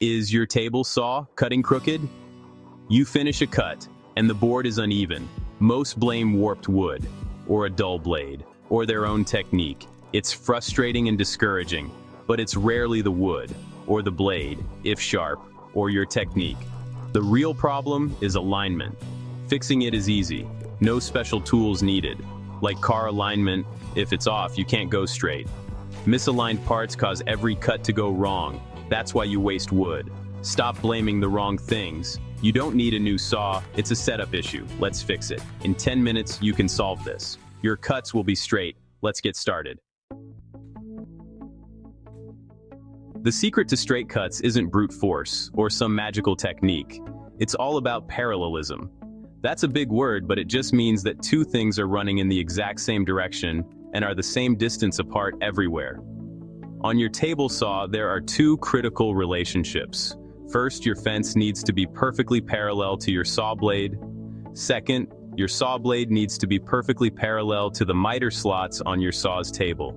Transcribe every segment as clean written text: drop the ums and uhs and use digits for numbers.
Is your table saw cutting crooked? You finish a cut, and the board is uneven. Most blame warped wood, or a dull blade, or their own technique. It's frustrating and discouraging, but it's rarely the wood, or the blade, if sharp, or your technique. The real problem is alignment. Fixing it is easy. No special tools needed. Like car alignment, if it's off, you can't go straight. Misaligned parts cause every cut to go wrong. That's why you waste wood. Stop blaming the wrong things. You don't need a new saw, it's a setup issue. Let's fix it. In 10 minutes, you can solve this. Your cuts will be straight. Let's get started. The secret to straight cuts isn't brute force or some magical technique. It's all about parallelism. That's a big word, but it just means that two things are running in the exact same direction and are the same distance apart everywhere. On your table saw, there are two critical relationships. First, your fence needs to be perfectly parallel to your saw blade. Second, your saw blade needs to be perfectly parallel to the miter slots on your saw's table.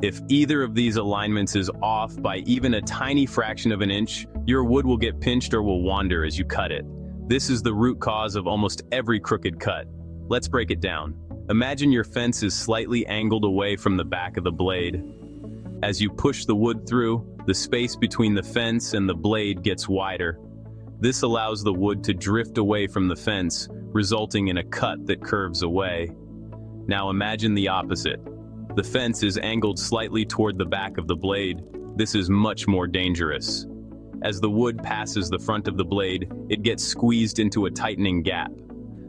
If either of these alignments is off by even a tiny fraction of an inch, your wood will get pinched or will wander as you cut it. This is the root cause of almost every crooked cut. Let's break it down. Imagine your fence is slightly angled away from the back of the blade. As you push the wood through, the space between the fence and the blade gets wider. This allows the wood to drift away from the fence, resulting in a cut that curves away. Now imagine the opposite. The fence is angled slightly toward the back of the blade. This is much more dangerous. As the wood passes the front of the blade, it gets squeezed into a tightening gap.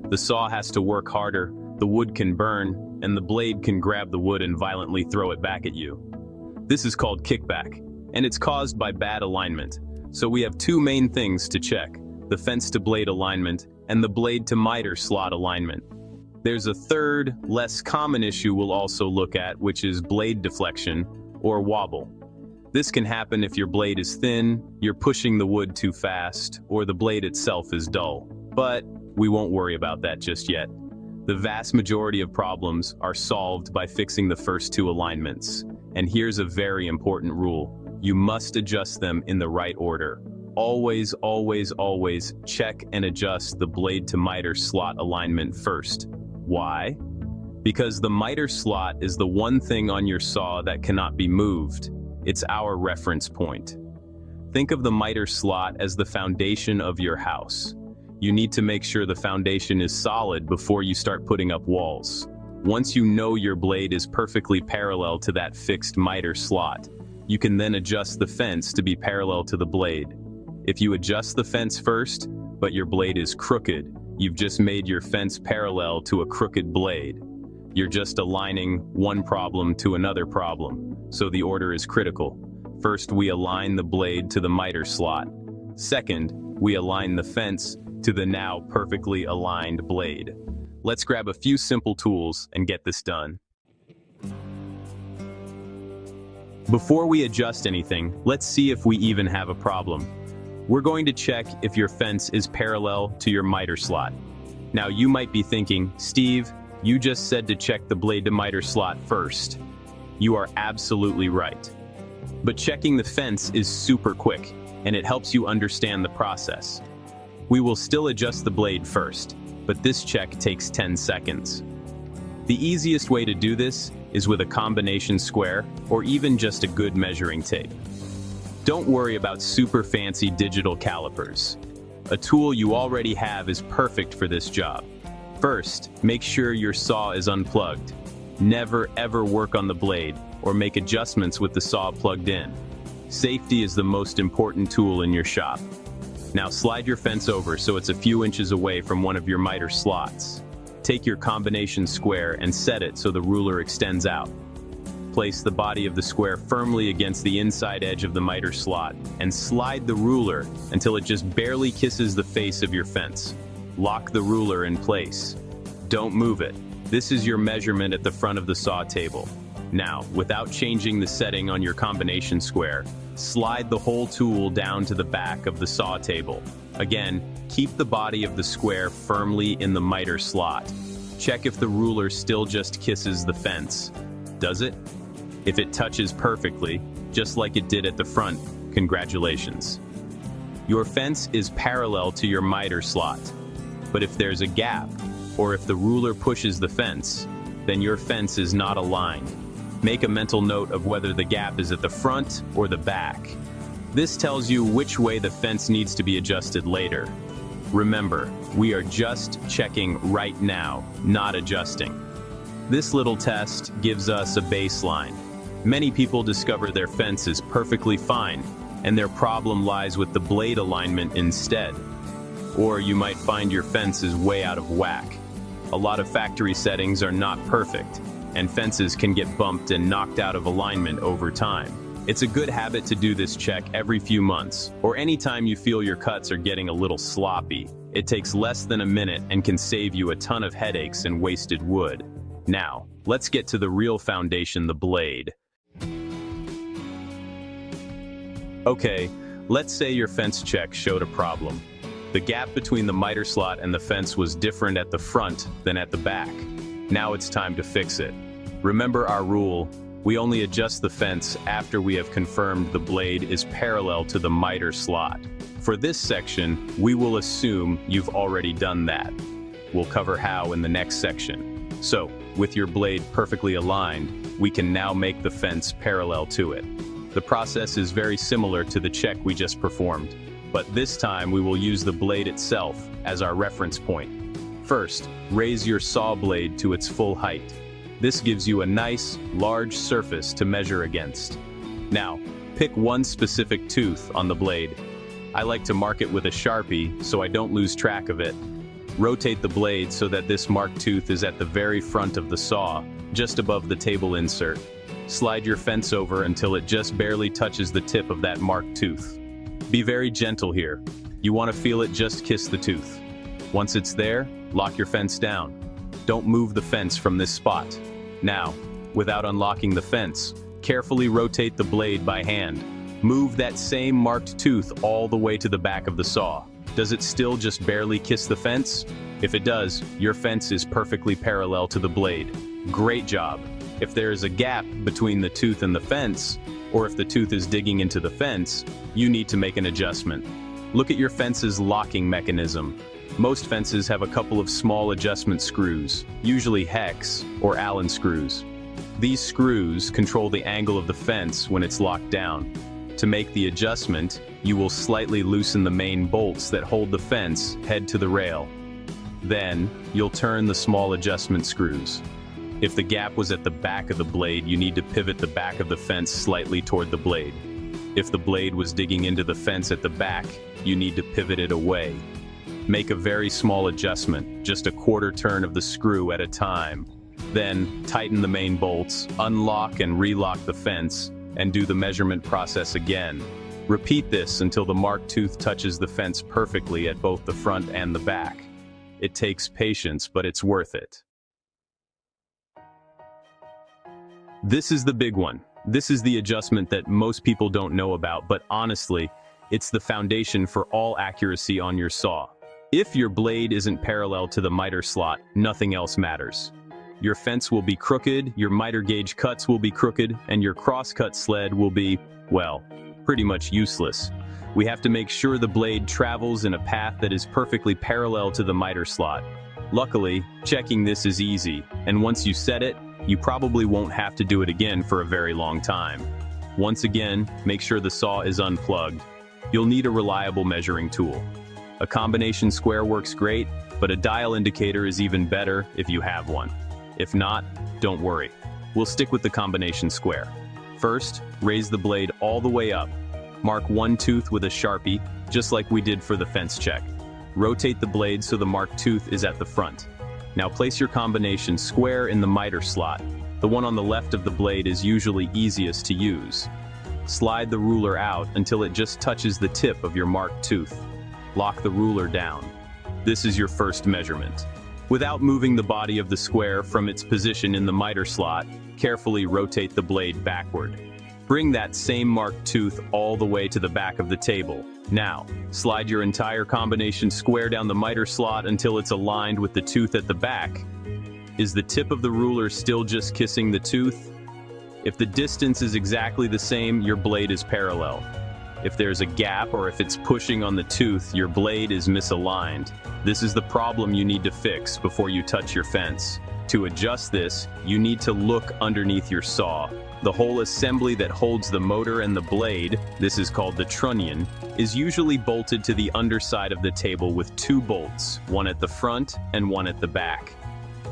The saw has to work harder, the wood can burn, and the blade can grab the wood and violently throw it back at you. This is called kickback, and it's caused by bad alignment. So we have two main things to check: the fence to blade alignment and the blade to miter slot alignment. There's a third, less common issue we'll also look at, which is blade deflection or wobble. This can happen if your blade is thin, you're pushing the wood too fast, or the blade itself is dull. But we won't worry about that just yet. The vast majority of problems are solved by fixing the first two alignments. And here's a very important rule. You must adjust them in the right order. Always, always, always check and adjust the blade to miter slot alignment first. Why? Because the miter slot is the one thing on your saw that cannot be moved. It's our reference point. Think of the miter slot as the foundation of your house. You need to make sure the foundation is solid before you start putting up walls. Once you know your blade is perfectly parallel to that fixed miter slot, you can then adjust the fence to be parallel to the blade. If you adjust the fence first, but your blade is crooked, you've just made your fence parallel to a crooked blade. You're just aligning one problem to another problem, so the order is critical. First, we align the blade to the miter slot. Second, we align the fence to the now perfectly aligned blade. Let's grab a few simple tools and get this done. Before we adjust anything, let's see if we even have a problem. We're going to check if your fence is parallel to your miter slot. Now you might be thinking, Steve, you just said to check the blade to miter slot first. You are absolutely right. But checking the fence is super quick, and it helps you understand the process. We will still adjust the blade first, but this check takes 10 seconds. The easiest way to do this is with a combination square or even just a good measuring tape. Don't worry about super fancy digital calipers. A tool you already have is perfect for this job. First, make sure your saw is unplugged. Never ever work on the blade or make adjustments with the saw plugged in. Safety is the most important tool in your shop. Now slide your fence over so it's a few inches away from one of your miter slots. Take your combination square and set it so the ruler extends out. Place the body of the square firmly against the inside edge of the miter slot and slide the ruler until it just barely kisses the face of your fence. Lock the ruler in place. Don't move it. This is your measurement at the front of the saw table. Now, without changing the setting on your combination square, slide the whole tool down to the back of the saw table. Again, keep the body of the square firmly in the miter slot. Check if the ruler still just kisses the fence. Does it? If it touches perfectly, just like it did at the front, Congratulations. Your fence is parallel to your miter slot. But if there's a gap, or if the ruler pushes the fence, then your fence is not aligned. Make a mental note of whether the gap is at the front or the back. This tells you which way the fence needs to be adjusted later. Remember, we are just checking right now, not adjusting. This little test gives us a baseline. Many people discover their fence is perfectly fine, and their problem lies with the blade alignment instead. Or you might find your fence is way out of whack. A lot of factory settings are not perfect, and fences can get bumped and knocked out of alignment over time. It's a good habit to do this check every few months, or anytime you feel your cuts are getting a little sloppy. It takes less than a minute and can save you a ton of headaches and wasted wood. Now, let's get to the real foundation, the blade. Okay, let's say your fence check showed a problem. The gap between the miter slot and the fence was different at the front than at the back. Now it's time to fix it. Remember our rule, we only adjust the fence after we have confirmed the blade is parallel to the miter slot. For this section, we will assume you've already done that. We'll cover how in the next section. So, with your blade perfectly aligned, we can now make the fence parallel to it. The process is very similar to the check we just performed, but this time we will use the blade itself as our reference point. First, raise your saw blade to its full height. This gives you a nice, large surface to measure against. Now, pick one specific tooth on the blade. I like to mark it with a Sharpie so I don't lose track of it. Rotate the blade so that this marked tooth is at the very front of the saw, just above the table insert. Slide your fence over until it just barely touches the tip of that marked tooth. Be very gentle here. You want to feel it just kiss the tooth. Once it's there, lock your fence down. Don't move the fence from this spot. Now, without unlocking the fence, carefully rotate the blade by hand. Move that same marked tooth all the way to the back of the saw. Does it still just barely kiss the fence? If it does, your fence is perfectly parallel to the blade. Great job. If there is a gap between the tooth and the fence, or if the tooth is digging into the fence, you need to make an adjustment. Look at your fence's locking mechanism. Most fences have a couple of small adjustment screws, usually hex or Allen screws. These screws control the angle of the fence when it's locked down. To make the adjustment, you will slightly loosen the main bolts that hold the fence head to the rail. Then, you'll turn the small adjustment screws. If the gap was at the back of the blade, you need to pivot the back of the fence slightly toward the blade. If the blade was digging into the fence at the back, you need to pivot it away. Make a very small adjustment, just a quarter turn of the screw at a time. Then, tighten the main bolts, unlock and relock the fence, and do the measurement process again. Repeat this until the marked tooth touches the fence perfectly at both the front and the back. It takes patience, but it's worth it. This is the big one. This is the adjustment that most people don't know about, but honestly, it's the foundation for all accuracy on your saw. If your blade isn't parallel to the miter slot, nothing else matters. Your fence will be crooked, your miter gauge cuts will be crooked, and your cross-cut sled will be, well, pretty much useless. We have to make sure the blade travels in a path that is perfectly parallel to the miter slot. Luckily, checking this is easy, and once you set it, you probably won't have to do it again for a very long time. Once again, make sure the saw is unplugged. You'll need a reliable measuring tool. A combination square works great, but a dial indicator is even better if you have one. If not, don't worry. We'll stick with the combination square. First, raise the blade all the way up. Mark one tooth with a Sharpie, just like we did for the fence check. Rotate the blade so the marked tooth is at the front. Now place your combination square in the miter slot. The one on the left of the blade is usually easiest to use. Slide the ruler out until it just touches the tip of your marked tooth. Lock the ruler down. This is your first measurement. Without moving the body of the square from its position in the miter slot, carefully rotate the blade backward. Bring that same marked tooth all the way to the back of the table. Now, slide your entire combination square down the miter slot until it's aligned with the tooth at the back. Is the tip of the ruler still just kissing the tooth? If the distance is exactly the same, your blade is parallel. If there's a gap or if it's pushing on the tooth, your blade is misaligned. This is the problem you need to fix before you touch your fence. To adjust this, you need to look underneath your saw. The whole assembly that holds the motor and the blade, this is called the trunnion, is usually bolted to the underside of the table with 2 bolts, one at the front and one at the back.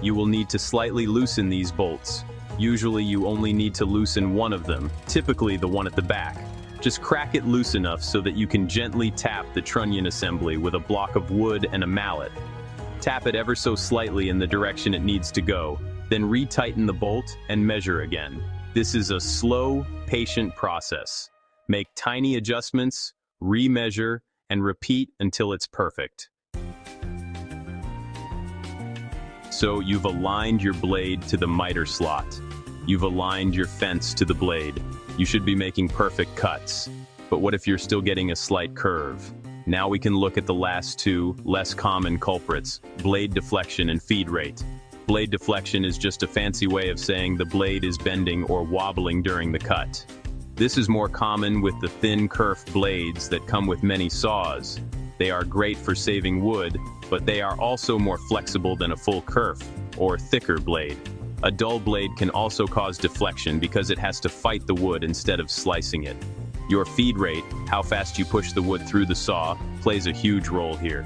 You will need to slightly loosen these bolts. Usually you only need to loosen one of them, typically the one at the back. Just crack it loose enough so that you can gently tap the trunnion assembly with a block of wood and a mallet. Tap it ever so slightly in the direction it needs to go, then retighten the bolt and measure again. This is a slow, patient process. Make tiny adjustments, remeasure, and repeat until it's perfect. So you've aligned your blade to the miter slot. You've aligned your fence to the blade. You should be making perfect cuts. But what if you're still getting a slight curve? Now we can look at the last 2, less common culprits: blade deflection and feed rate. Blade deflection is just a fancy way of saying the blade is bending or wobbling during the cut. This is more common with the thin kerf blades that come with many saws. They are great for saving wood, but they are also more flexible than a full kerf, or thicker blade. A dull blade can also cause deflection because it has to fight the wood instead of slicing it. Your feed rate, how fast you push the wood through the saw, plays a huge role here.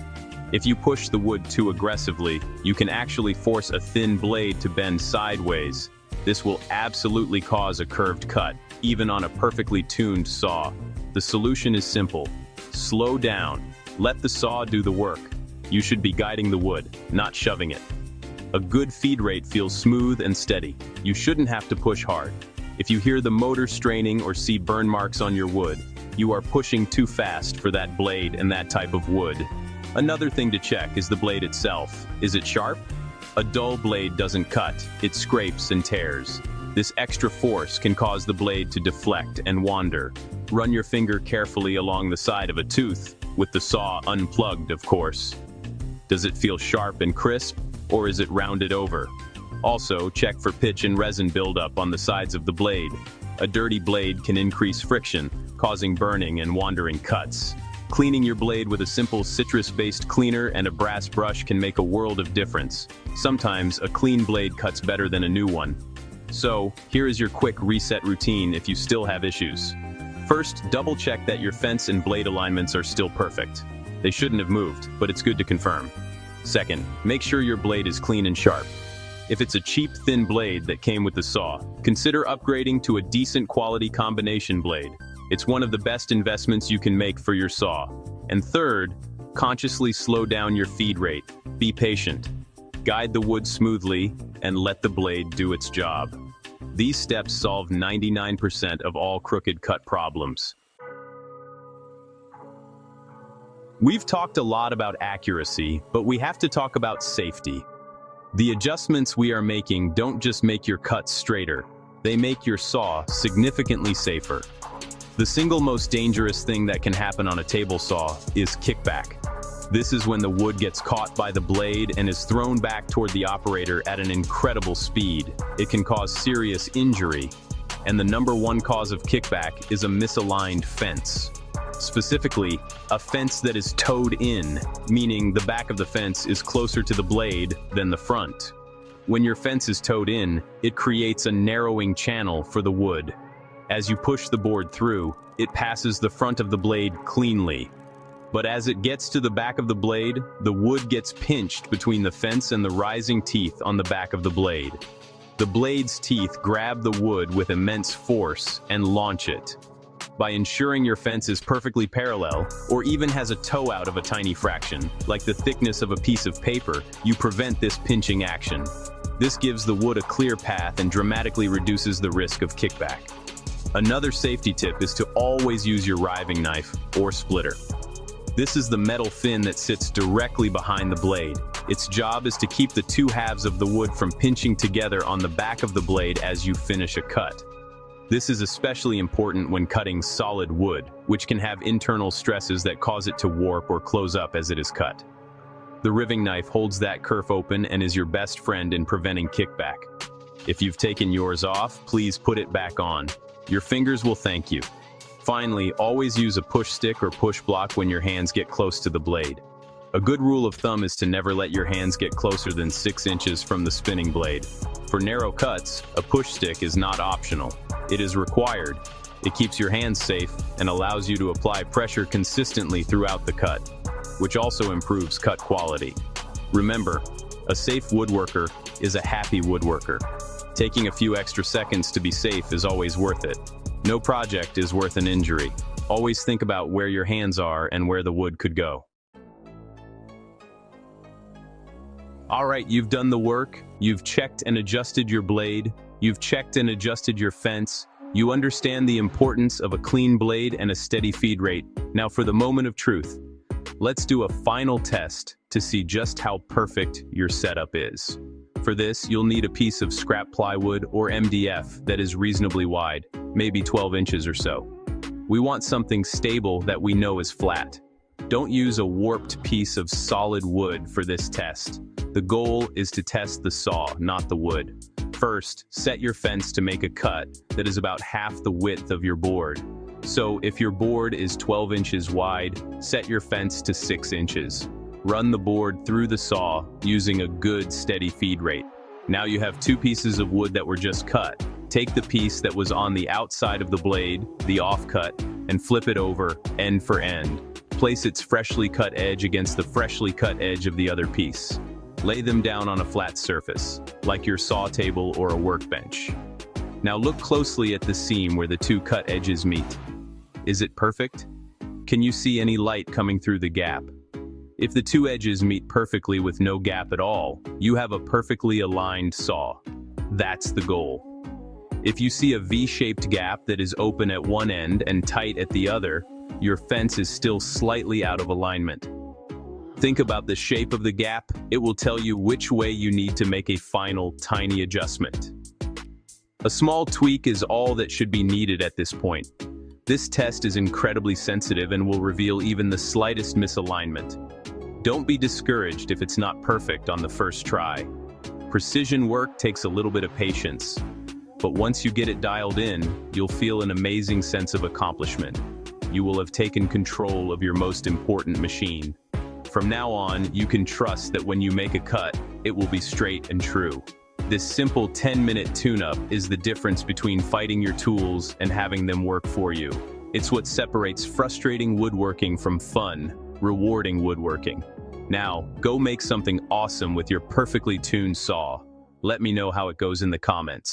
If you push the wood too aggressively, you can actually force a thin blade to bend sideways. This will absolutely cause a curved cut, even on a perfectly tuned saw. The solution is simple. Slow down. Let the saw do the work. You should be guiding the wood, not shoving it. A good feed rate feels smooth and steady. You shouldn't have to push hard. If you hear the motor straining or see burn marks on your wood, you are pushing too fast for that blade and that type of wood. Another thing to check is the blade itself. Is it sharp? A dull blade doesn't cut, it scrapes and tears. This extra force can cause the blade to deflect and wander. Run your finger carefully along the side of a tooth, with the saw unplugged, of course. Does it feel sharp and crisp, or is it rounded over? Also, check for pitch and resin buildup on the sides of the blade. A dirty blade can increase friction, causing burning and wandering cuts. Cleaning your blade with a simple citrus-based cleaner and a brass brush can make a world of difference. Sometimes, a clean blade cuts better than a new one. So, here is your quick reset routine if you still have issues. First, double-check that your fence and blade alignments are still perfect. They shouldn't have moved, but it's good to confirm. Second, make sure your blade is clean and sharp. If it's a cheap, thin blade that came with the saw, consider upgrading to a decent quality combination blade. It's one of the best investments you can make for your saw. And third, consciously slow down your feed rate. Be patient. Guide the wood smoothly and let the blade do its job. These steps solve 99% of all crooked cut problems. We've talked a lot about accuracy, but we have to talk about safety. The adjustments we are making don't just make your cuts straighter, they make your saw significantly safer. The single most dangerous thing that can happen on a table saw is kickback. This is when the wood gets caught by the blade and is thrown back toward the operator at an incredible speed. It can cause serious injury, and the #1 cause of kickback is a misaligned fence. Specifically, a fence that is towed in, meaning the back of the fence is closer to the blade than the front. When your fence is towed in, it creates a narrowing channel for the wood. As you push the board through, it passes the front of the blade cleanly. But as it gets to the back of the blade, the wood gets pinched between the fence and the rising teeth on the back of the blade. The blade's teeth grab the wood with immense force and launch it. By ensuring your fence is perfectly parallel, or even has a toe out of a tiny fraction, like the thickness of a piece of paper, you prevent this pinching action. This gives the wood a clear path and dramatically reduces the risk of kickback. Another safety tip is to always use your riving knife or splitter. This is the metal fin that sits directly behind the blade. Its job is to keep the two halves of the wood from pinching together on the back of the blade as you finish a cut. This is especially important when cutting solid wood, which can have internal stresses that cause it to warp or close up as it is cut. The riving knife holds that kerf open and is your best friend in preventing kickback. If you've taken yours off, please put it back on. Your fingers will thank you. Finally, always use a push stick or push block when your hands get close to the blade. A good rule of thumb is to never let your hands get closer than 6 inches from the spinning blade. For narrow cuts, a push stick is not optional. It is required. It keeps your hands safe and allows you to apply pressure consistently throughout the cut, which also improves cut quality. Remember, a safe woodworker is a happy woodworker. Taking a few extra seconds to be safe is always worth it. No project is worth an injury. Always think about where your hands are and where the wood could go. All right, you've done the work. You've checked and adjusted your blade. You've checked and adjusted your fence. You understand the importance of a clean blade and a steady feed rate. Now for the moment of truth. Let's do a final test to see just how perfect your setup is. For this, you'll need a piece of scrap plywood or MDF that is reasonably wide, maybe 12 inches or so. We want something stable that we know is flat. Don't use a warped piece of solid wood for this test. The goal is to test the saw, not the wood. First, set your fence to make a cut that is about half the width of your board. So if your board is 12 inches wide, set your fence to 6 inches. Run the board through the saw using a good steady feed rate. Now you have 2 pieces of wood that were just cut. Take the piece that was on the outside of the blade, the offcut, and flip it over end for end. Place its freshly cut edge against the freshly cut edge of the other piece. Lay them down on a flat surface, like your saw table or a workbench. Now look closely at the seam where the 2 cut edges meet. Is it perfect? Can you see any light coming through the gap? If the 2 edges meet perfectly with no gap at all, you have a perfectly aligned saw. That's the goal. If you see a V-shaped gap that is open at one end and tight at the other, your fence is still slightly out of alignment. Think about the shape of the gap. It will tell you which way you need to make a final tiny adjustment. A small tweak is all that should be needed at this point. This test is incredibly sensitive and will reveal even the slightest misalignment. Don't be discouraged if it's not perfect on the first try. Precision work takes a little bit of patience, but once you get it dialed in, you'll feel an amazing sense of accomplishment. You will have taken control of your most important machine. From now on, you can trust that when you make a cut, it will be straight and true. This simple 10-minute tune-up is the difference between fighting your tools and having them work for you. It's what separates frustrating woodworking from fun, rewarding woodworking. Now, go make something awesome with your perfectly tuned saw. Let me know how it goes in the comments.